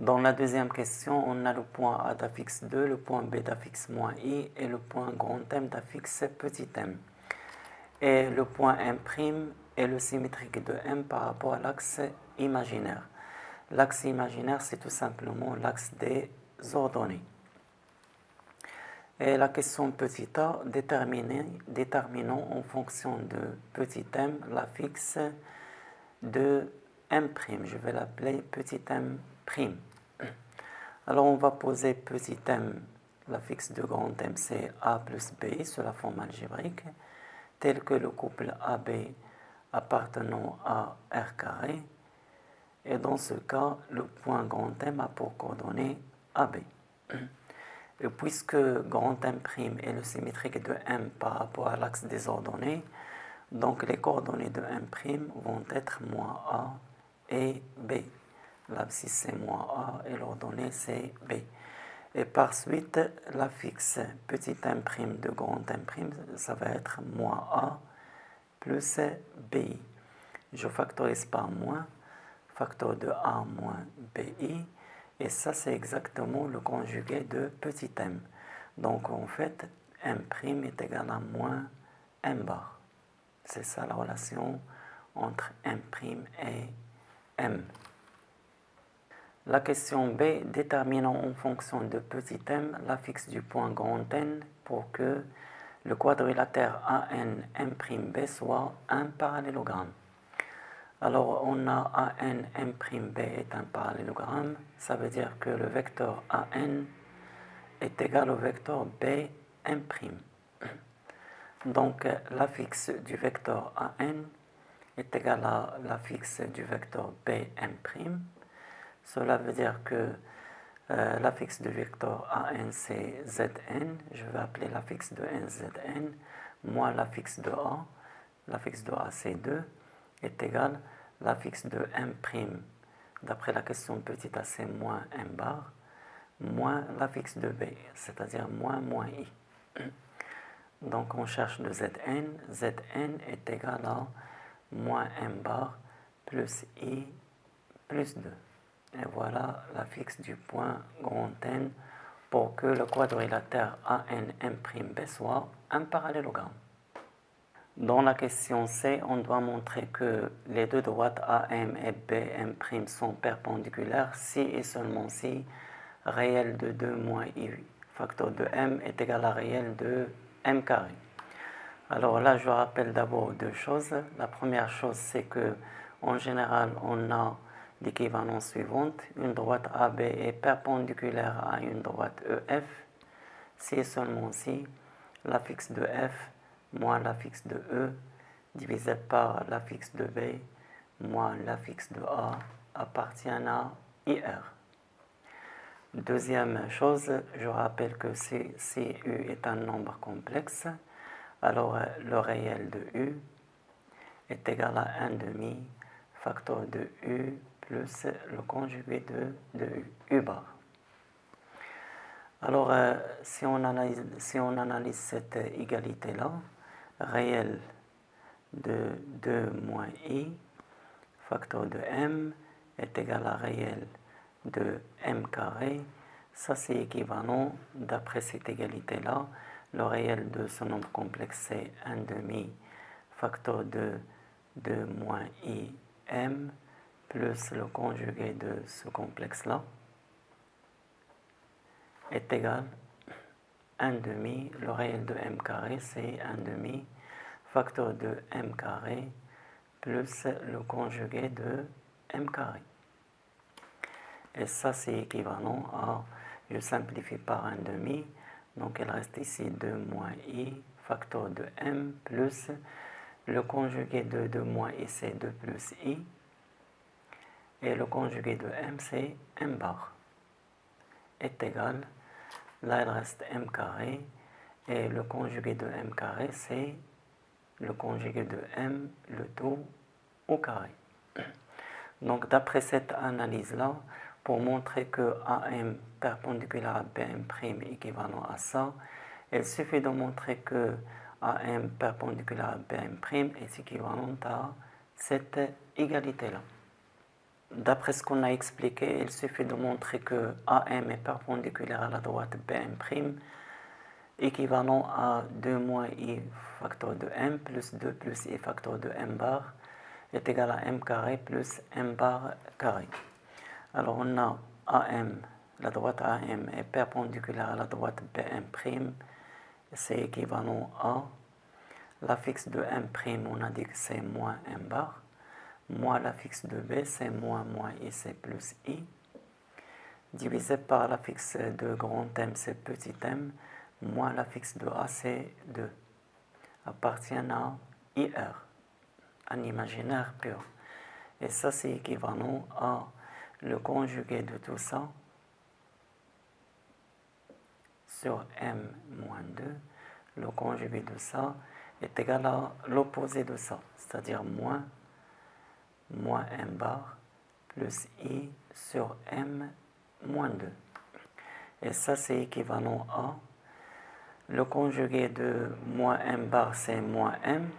Dans la deuxième question, on a le point A d'affixe 2, le point B d'affixe moins I et le point grand M d'affixe petit m. Et le point M' est le symétrique de M par rapport à l'axe imaginaire. L'axe imaginaire, c'est tout simplement l'axe des ordonnées. Et la question petit a, déterminons en fonction de petit m l'affixe de M'. Je vais l'appeler petit m'. Alors on va poser petit m, l'affixe de grand M, c'est A plus B sur la forme algébrique, tel que le couple AB appartenant à R carré. Et dans ce cas, le point grand M a pour coordonnée AB. Et puisque grand M' est le symétrique de M par rapport à l'axe des ordonnées, donc les coordonnées de M' vont être moins A et B. L'abscisse c'est moins A et l'ordonnée c'est B. Et par suite, l'affixe petit m' de grand M', ça va être moins A plus BI. Je factorise par moins, facteur de A moins BI, et ça c'est exactement le conjugué de petit m. Donc en fait, M' est égal à moins M bar. C'est ça la relation entre M' et M. La question B, déterminons en fonction de petit m l'affixe du point grand N pour que le quadrilatère AN''B soit un parallélogramme. Alors on a AN''B est un parallélogramme, ça veut dire que le vecteur AN est égal au vecteur BM'. Donc l'affixe du vecteur AN est égal à l'affixe du vecteur BM'. Cela veut dire que l'affixe du vecteur AN c'est Zn, je vais appeler l'affixe de n Zn, moins l'affixe de A c'est 2, est égal à l'affixe de M', d'après la question petit a c'est moins M bar, moins l'affixe de B, c'est-à-dire moins I. Donc on cherche de Zn est égal à moins M bar plus I plus 2. Et voilà l'affixe du point grand N pour que le quadrilatère AN''B soit un parallélogramme. Dans la question C, on doit montrer que les deux droites AM et BM' sont perpendiculaires si et seulement si réel de 2 moins I facteur de M est égal à réel de M carré. Alors là, je rappelle d'abord deux choses. La première chose, c'est que en général, on a l'équivalence suivante. Une droite AB est perpendiculaire à une droite EF si et seulement si l'affixe de F moins l'affixe de E divisé par l'affixe de B moins l'affixe de A appartient à IR. Deuxième chose, je rappelle que si U est un nombre complexe, alors le réel de U est égal à 1/2 facteur de U plus le conjugué de U bar. Alors, si on analyse cette égalité-là, réel de 2 moins I facteur de M est égal à réel de M carré. Ça, c'est équivalent, d'après cette égalité-là, le réel de ce nombre complexe, c'est 1/2 facteur de 2 moins I M plus le conjugué de ce complexe-là est égal à 1/2, le réel de M carré, c'est 1/2 facteur de M carré plus le conjugué de M carré. Et ça, c'est équivalent à, je simplifie par 1/2, donc il reste ici 2 moins I facteur de M plus le conjugué de 2 moins I, c'est 2 plus I. Et le conjugué de M, c'est M bar. Est égal, là il reste M carré. Et le conjugué de M carré, c'est le conjugué de M, le tout au carré. Donc d'après cette analyse-là, pour montrer que AM perpendiculaire à BM' est équivalent à ça, il suffit de montrer que AM perpendiculaire à BM' est équivalent à cette égalité-là. d'après ce qu'on a expliqué, il suffit de montrer que AM est perpendiculaire à la droite BM', équivalent à 2 moins I facteur de M plus 2 plus I facteur de M bar est égal à M carré plus M bar carré. Alors on a AM, la droite AM est perpendiculaire à la droite BM', c'est équivalent à la fixe de M', on a dit que c'est moins M bar, moins la fixe de B, c'est moins IC plus I, divisé par la fixe de grand M, c'est petit m, moins la fixe de A, c'est 2, appartient à IR, un imaginaire pur. Et ça, c'est équivalent à le conjugué de tout ça sur M moins 2. Le conjugué de ça est égal à l'opposé de ça, c'est-à-dire moins M bar plus I sur M moins 2. Et ça, c'est équivalent à le conjugué de moins M bar, c'est moins M.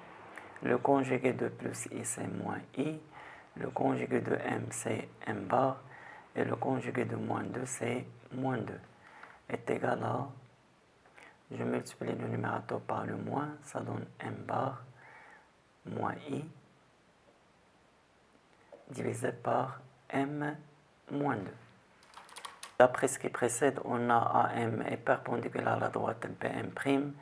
Le conjugué de plus I, c'est moins I. Le conjugué de M, c'est M bar. Et le conjugué de moins 2, c'est moins 2. Est égal à, je multiplie le numérateur par le moins, ça donne M bar moins I divisé par M moins 2. D'après ce qui précède, on a AM est perpendiculaire à la droite BM',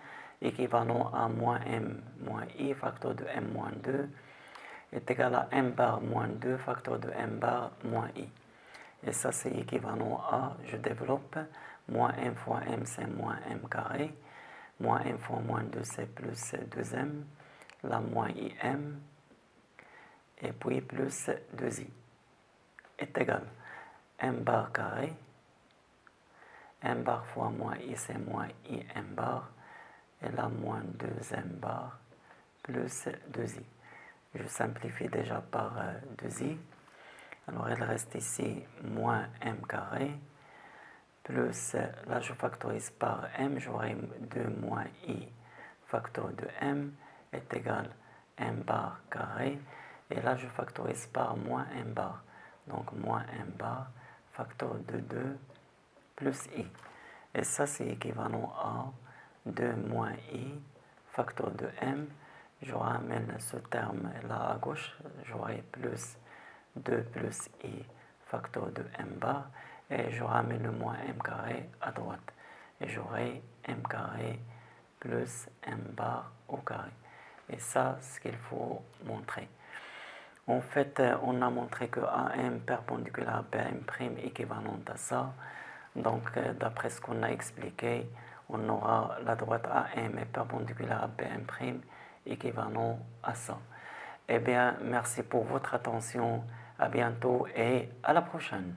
équivalent à moins M moins I, facteur de M moins 2, est égal à M bar moins 2, facteur de M bar moins I. Et ça, c'est équivalent à, je développe, moins M fois M, c'est moins M carré, moins M fois moins 2, c'est plus 2M, la moins IM, et puis plus 2I, est égal à M bar carré, M bar fois moins I, c'est moins IM bar, et là, moins 2M bar, plus 2I. Je simplifie déjà par 2I. Alors, il reste ici moins M carré, plus, là, je factorise par M, j'aurai 2 moins I facteur de M est égal à M bar carré, et là, je factorise par moins M bar. Donc, moins M bar, facteur de 2 plus I. Et ça, c'est équivalent à 2 moins I, facteur de M. Je ramène ce terme là à gauche, j'aurai plus 2 plus I, facteur de M bar. Et je ramène le moins M carré à droite. Et j'aurai M carré plus M bar au carré. Et ça, c'est ce qu'il faut montrer. En fait, on a montré que AM perpendiculaire à BM' équivalent à ça. Donc, d'après ce qu'on a expliqué, on aura la droite AM est perpendiculaire à BM' équivalent à ça. Eh bien, merci pour votre attention. À bientôt et à la prochaine.